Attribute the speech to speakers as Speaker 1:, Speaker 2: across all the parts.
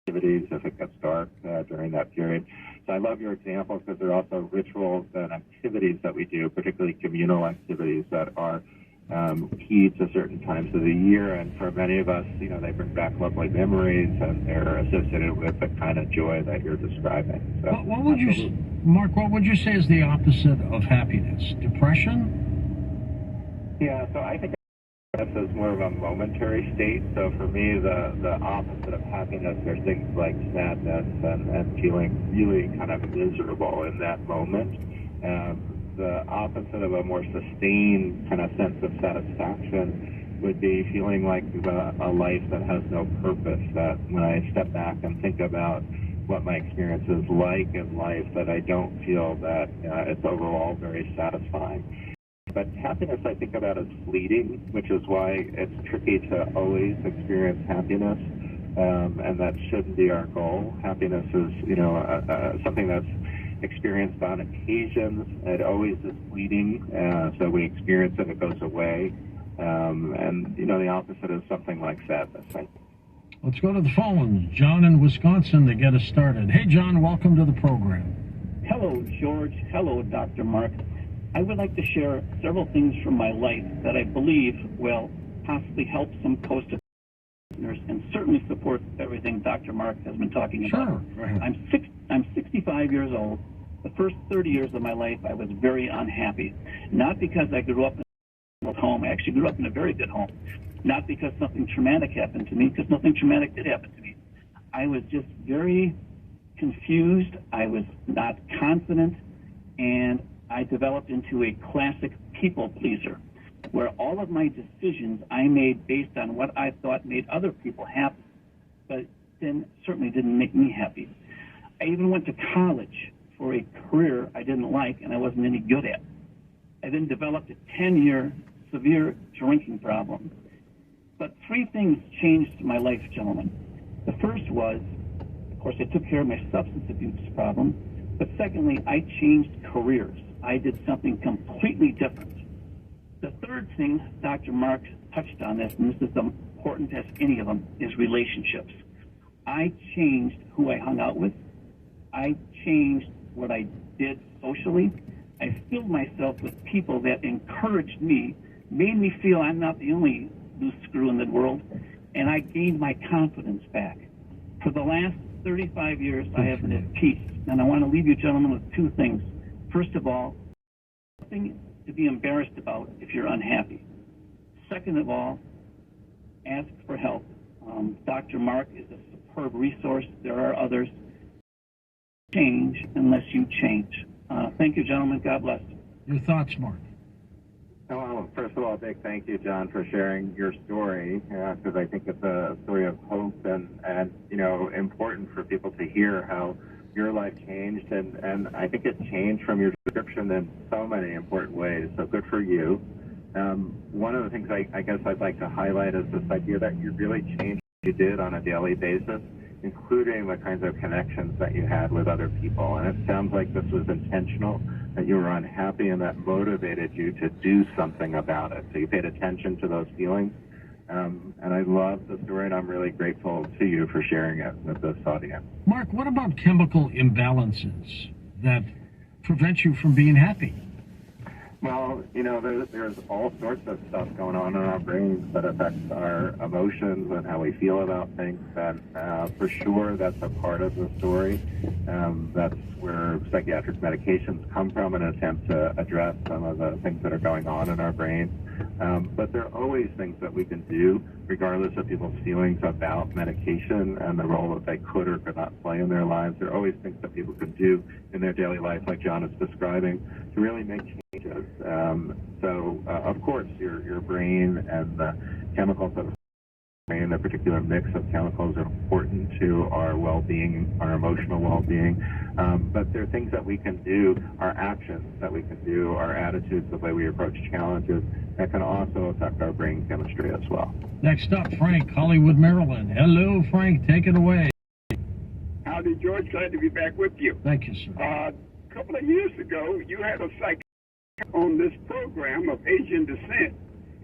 Speaker 1: activities if it gets dark during that period. So I love your examples because they're also rituals and activities that we do, particularly communal activities that are key to certain times of the year. And for many of us, you know, they bring back lovely memories and they're associated with the kind of joy that you're describing. So,
Speaker 2: what would you, Mark, what would you say is the opposite of happiness? Depression?
Speaker 1: Yeah, so I think this is more of a momentary state. So for me, the opposite of happiness are things like sadness and feeling really kind of miserable in that moment. The opposite of a more sustained kind of sense of satisfaction would be feeling like a life that has no purpose, that when I step back and think about what my experience is like in life, that I don't feel that it's overall very satisfying. But happiness I think about as fleeting, which is why it's tricky to always experience happiness, and that shouldn't be our goal. Happiness is, you know, something that's experienced on occasions. It always is fleeting, so we experience it, it goes away, and, you know, the opposite is something like sadness.
Speaker 2: Let's go to the phone. John in Wisconsin to get us started. Hey, John, welcome to the program.
Speaker 3: Hello, George. Hello, Dr. Mark. I would like to share several things from my life that I believe will possibly help some coastal listeners and certainly support everything Dr. Mark has been talking about.
Speaker 2: Sure.
Speaker 3: I'm 65 years old. The first 30 years of my life, I was very unhappy. Not because I grew up in a home. I actually grew up in a very good home. Not because something traumatic happened to me, because nothing traumatic did happen to me. I was just very confused. I was not confident, and I developed into a classic people pleaser, where all of my decisions I made based on what I thought made other people happy, but then certainly didn't make me happy. I even went to college for a career I didn't like and I wasn't any good at. I then developed a 10-year severe drinking problem. But three things changed my life, gentlemen. The first was, of course, I took care of my substance abuse problem, but secondly, I changed careers. I did something completely different. The third thing, Dr. Mark touched on this, and this is important as any of them, is relationships. I changed who I hung out with. I changed what I did socially. I filled myself with people that encouraged me, made me feel I'm not the only loose screw in the world, and I gained my confidence back. For the last 35 years, I have been at peace, and I want to leave you gentlemen with two things. First of all, nothing to be embarrassed about if you're unhappy. Second of all, ask for help. Dr. Mark is a superb resource. There are others. Change unless you change. Thank you, gentlemen. God bless.
Speaker 2: Your thoughts, Mark?
Speaker 1: Well, first of all, a big thank you, John, for sharing your story, because I think it's a story of hope and you know, important for people to hear how your life changed, and I think it changed from your description in so many important ways, so good for you. One of the things I guess I'd like to highlight is this idea that you really changed what you did on a daily basis, including the kinds of connections that you had with other people, and it sounds like this was intentional, that you were unhappy and that motivated you to do something about it, so you paid attention to those feelings. And I love the story, and I'm really grateful to you for sharing it with this audience.
Speaker 2: Mark, what about chemical imbalances that prevent you from being happy?
Speaker 1: Well, you know, there's all sorts of stuff going on in our brains that affects our emotions and how we feel about things, and for sure that's a part of the story. That's where psychiatric medications come from, in an attempt to address some of the things that are going on in our brains. But there are always things that we can do, regardless of people's feelings about medication and the role that they could or could not play in their lives. There are always things that people can do in their daily life, like John is describing, to really make changes. Of course, your brain and the chemicals of the brain, the particular mix of chemicals, are important to our well-being, our emotional well-being. But there are things that we can do, our actions that we can do, our attitudes, the way we approach challenges, that can also affect our brain chemistry as well.
Speaker 2: Next up, Frank, Hollywood, Maryland. Hello, Frank. Take it away.
Speaker 4: Howdy, George. Glad to be back with you.
Speaker 2: Thank you, sir.
Speaker 4: A couple of years ago, you had a psychiatrist on this program of Asian descent,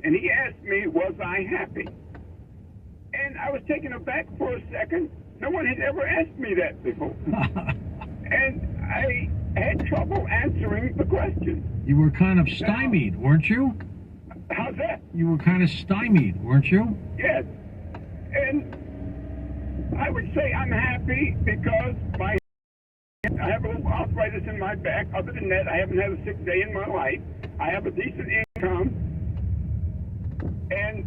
Speaker 4: and he asked me, was I happy? And I was taken aback for a second. No one had ever asked me that before. And I had trouble answering the question.
Speaker 2: You were kind of stymied, weren't you?
Speaker 4: How's that?
Speaker 2: You were kind of stymied, weren't you?
Speaker 4: Yes. And I would say I'm happy because I have a little arthritis in my back. Other than that, I haven't had a sick day in my life. I have a decent income. And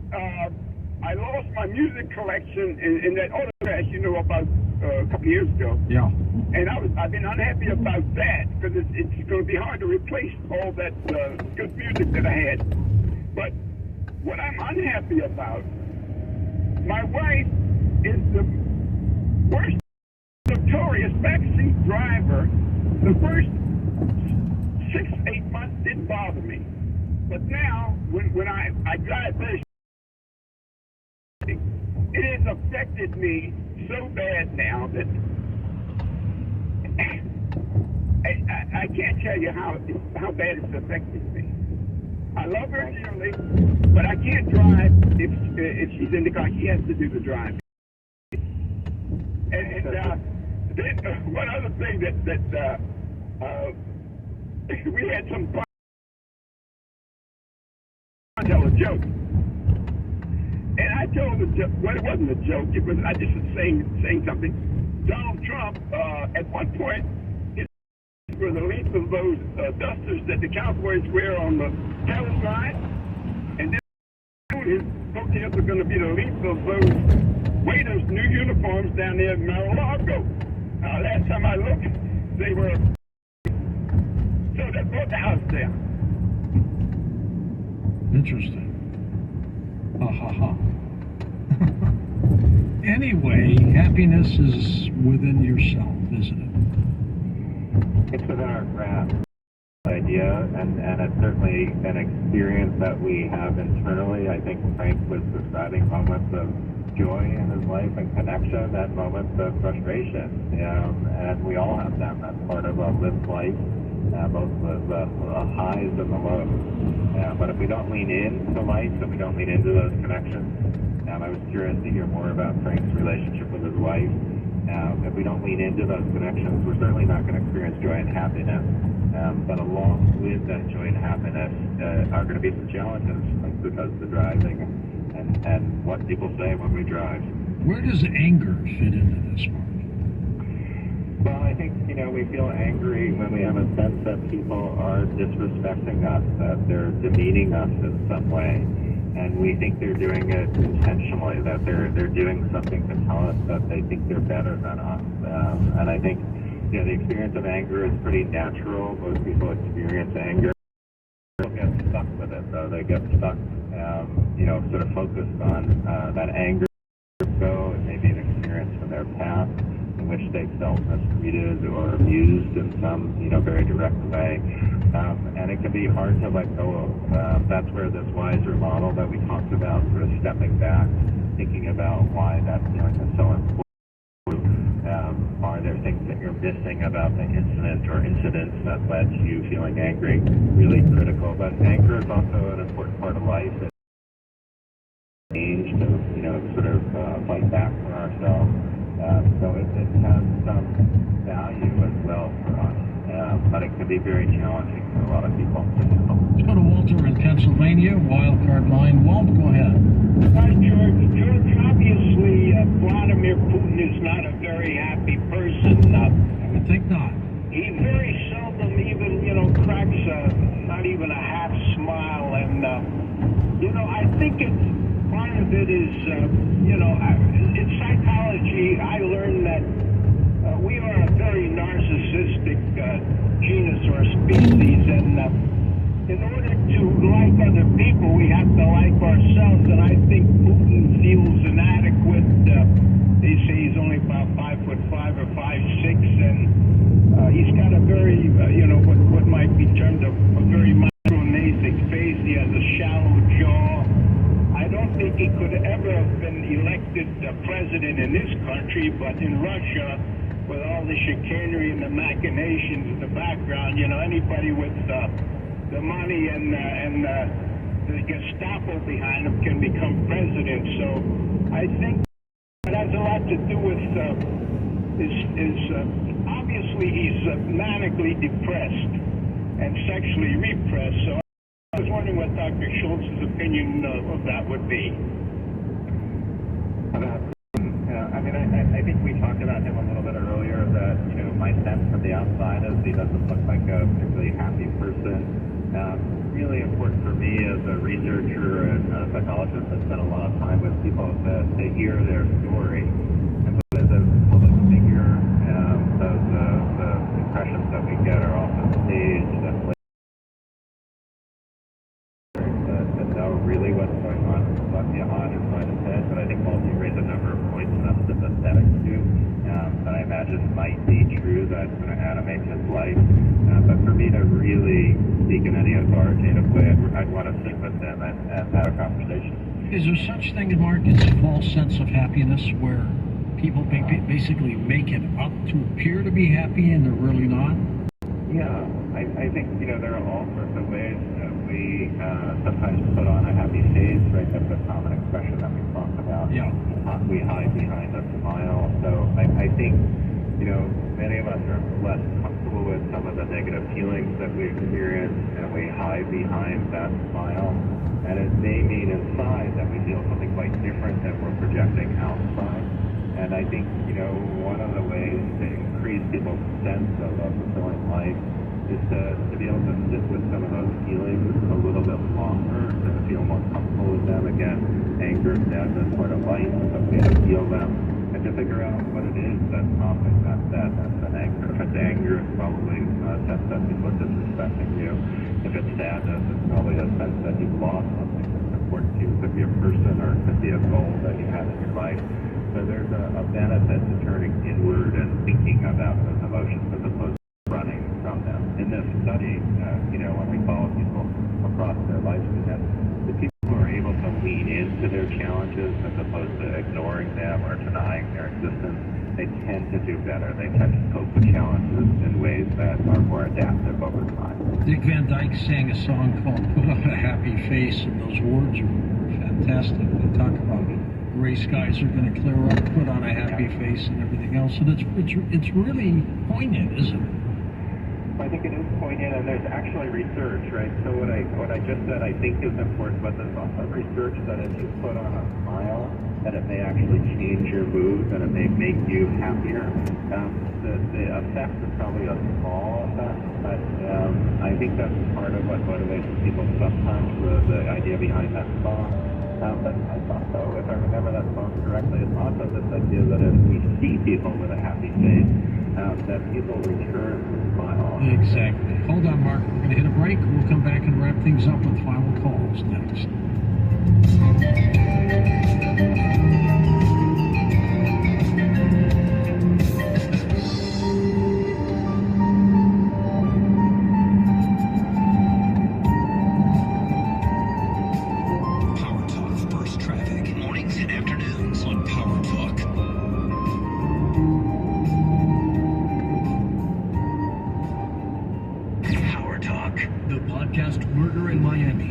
Speaker 4: I lost my music collection in that auto crash, about a couple of years ago.
Speaker 2: Yeah.
Speaker 4: And I've been unhappy about that because it's going to be hard to replace all that good music that I had. But what I'm unhappy about, my wife is the worst notorious backseat driver. The first 6-8 months didn't bother me. But now, when I drive very, it has affected me so bad now that I can't tell you how bad it's affected me. I love her dearly, but I can't drive if she's in the car. She has to do the driving. And then one other thing that we had some fun. Tell a joke, and I told a joke. Well, it wasn't a joke. It was I just was saying something. Donald Trump, at one point, for the length of those dusters that the Cowboys wear on the tail side, and then his coattails are going to be the length of those waiters' new uniforms down there in Mar-a-Lago. Last time I looked, they were. So that brought the house down.
Speaker 2: Interesting. Ha ha ha. Anyway, happiness is within yourself, isn't it?
Speaker 1: It's within our grasp, idea, and it's certainly an experience that we have internally. I think Frank was describing moments of joy in his life and connection, and moments of frustration. And we all have them. That's part of a lived life, both the highs and the lows. But if we don't lean into life, if we don't lean into those connections, I was curious to hear more about Frank's relationship with his wife. If we don't lean into those connections, we're certainly not going to experience joy and happiness. But along with that joy and happiness are going to be some challenges because of the driving and what people say when we drive.
Speaker 2: Where does anger fit into this, Mark?
Speaker 1: Well, I think, we feel angry when we have a sense that people are disrespecting us, that they're demeaning us in some way. And we think they're doing it intentionally, that they're doing something to tell us that they think they're better than us. And I think, the experience of anger is pretty natural. Most people experience anger. People get stuck with it, though. They get stuck, sort of focused on that anger. So it may be an experience from their past in which they felt mistreated or abused in some, very direct way. And it can be hard to let go of. That's where this wiser model that we talked about, sort of stepping back, thinking about why that feeling is so important. Are there things that you're missing about the incident or incidents that led to you feeling angry? Really critical. But anger is also an important part of life. It's change to, sort of fight back for ourselves. So it has some value as well for us. But it can be very challenging for a lot of people.
Speaker 2: Let's go to Walter in Pennsylvania, wildcard line. Walt, go ahead.
Speaker 5: Hi, George. George, obviously, Vladimir Putin is not a very happy person.
Speaker 2: I would think not.
Speaker 5: He very seldom even, cracks not even a half smile. And, I think part of it is, in psychology, I learned that we are a very narcissistic genus or species, and in order to like other people, we have to like ourselves, and I think Putin feels inadequate. They say he's only about 5'5" or 5'6", and he's got a very, what might be termed a very micronasic face. He has a shallow jaw. I don't think he could ever have been elected president in this country, but in Russia, with all the chicanery and the machinations in the background, anybody with the money and the Gestapo behind him can become president. So I think that has a lot to do with obviously he's manically depressed and sexually repressed. So I was wondering what Dr. Schultz's opinion of that would be.
Speaker 1: I think we talked about him a little bit earlier that, my sense from the outside is he doesn't look like a particularly happy person. Really important for me as a researcher and a psychologist, I spent a lot of time with people to hear their story. And as a public figure, the impressions that we get are often staged and to know really what's going on inside his head. But I think also you raise a number of points that I'm sympathetic to that I imagine might be true that's going to animate his life. But for me to really speak in any authoritative way, I'd want to sit with him and have a conversation.
Speaker 2: Is there such thing, Mark, as a false sense of happiness where people basically make it up to appear to be happy and they're really not?
Speaker 1: Yeah, I think, there are all sorts of ways that we sometimes put on a happy face, right? That's a common expression that we talk about.
Speaker 2: Yeah.
Speaker 1: We hide behind a smile. So I think, many of us are less comfortable with some of the negative feelings that we experience, and we hide behind that smile. And it may mean inside that we feel something quite different than we're projecting outside. And I think, one of the ways to increase people's sense of a fulfilling life is to be able to sit with some of those feelings a little bit longer, to feel more comfortable with them. Again, anger, sadness, part of life, but we have to feel them and to figure out what it is that's prompting that sadness and anger. If it's anger, it's probably a sense that people are disrespecting you. If it's sadness, it's probably a sense that you've lost something that's important to you. It could be a person or it could be a goal that you have in your life. So there's a benefit to turning inward and thinking about those emotions as opposed to running from them. In this study, when we follow people across their lifespan, the people who are able to lean into their challenges as opposed to ignoring them or denying their existence, they tend to do better. They tend to cope with challenges in ways that are more adaptive over time.
Speaker 2: Dick Van Dyke sang a song called Put on a Happy Face, and those words are fantastic. They talk about gray skies are going to clear up, put on a happy face and everything else. And it's really poignant, isn't it?
Speaker 1: I think it is poignant, and there's actually research, right? So what I just said I think is important, but there's also research that if you put on a smile, that it may actually change your mood, that it may make you happier. The effect is probably a small effect, but I think that's part of what motivates people sometimes, the idea behind that song. But it's also, if I remember that song correctly, it's also this idea that if we see people with a happy face, that people return the smile.
Speaker 2: Exactly. Hold on, Mark. We're going to hit a break. We'll come back and wrap things up with final calls next.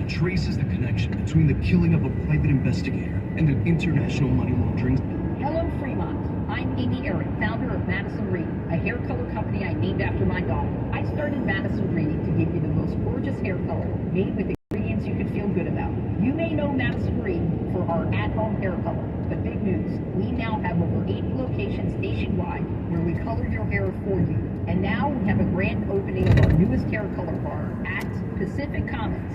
Speaker 6: Traces the connection between the killing of a private investigator and an international money laundering.
Speaker 7: Hello, Fremont. I'm Amy Eric, founder of Madison Reed, a hair color company I named after my daughter. I started Madison Reed to give you the most gorgeous hair color made with ingredients you can feel good about. You may know Madison Reed for our at-home hair color, but big news, we now have over 80 locations nationwide where we color your hair for you. And now we have a grand opening of our newest hair color bar at Pacific Commons.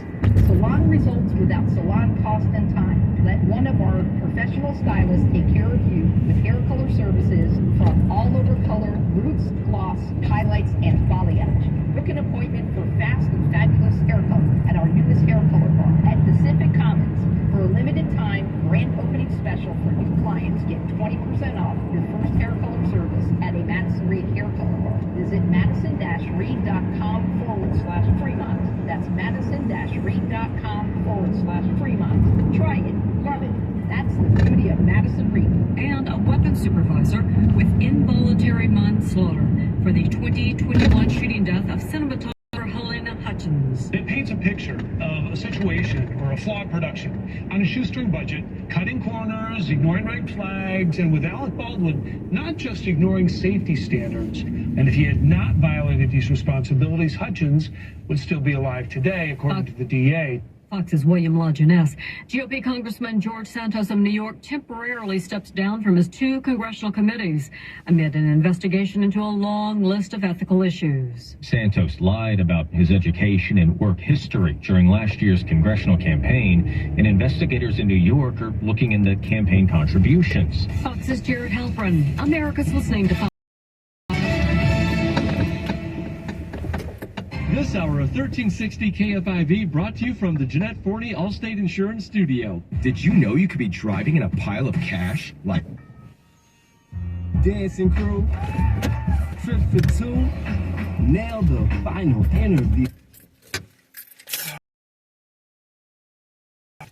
Speaker 7: Salon results without salon cost and time. Let one of our professional stylists take care of you with hair color services from all over color, roots, gloss, highlights, and balayage. Book an appointment for fast and fabulous hair color at our newest hair color bar at Pacific Commons. For a limited time, grand opening special for new clients, get 20% off your first hair color service at a Madison Reed hair color bar. Visit madison-reed.com/Fremont. That's madison-reed.com/Fremont. Try it. Love it. That's the beauty of Madison Reed.
Speaker 8: And a weapons supervisor with involuntary manslaughter for the 2021 shooting death of cinematographer Helena Hutchins.
Speaker 6: It paints a picture
Speaker 9: picture of a situation or a flawed production on a shoestring budget, cutting corners, ignoring red flags, and with Alec Baldwin not just ignoring safety standards. And if he had not violated these responsibilities, Hutchins would still be alive today, according to the DA.
Speaker 8: Fox's William Lajeunesse. GOP Congressman George Santos of New York temporarily steps down from his 2 congressional committees amid an investigation into a long list of ethical issues.
Speaker 10: Santos lied about his education and work history during last year's congressional campaign, and investigators in New York are looking into campaign contributions.
Speaker 8: Fox's Jared Halpern. America's listening to Fox.
Speaker 11: This hour of 1360 KFIV brought to you from the Jeanette Forney Allstate Insurance Studio.
Speaker 6: Did you know you could be driving in a pile of cash? Like Dancing Crew, Trip for Two, now the final interview.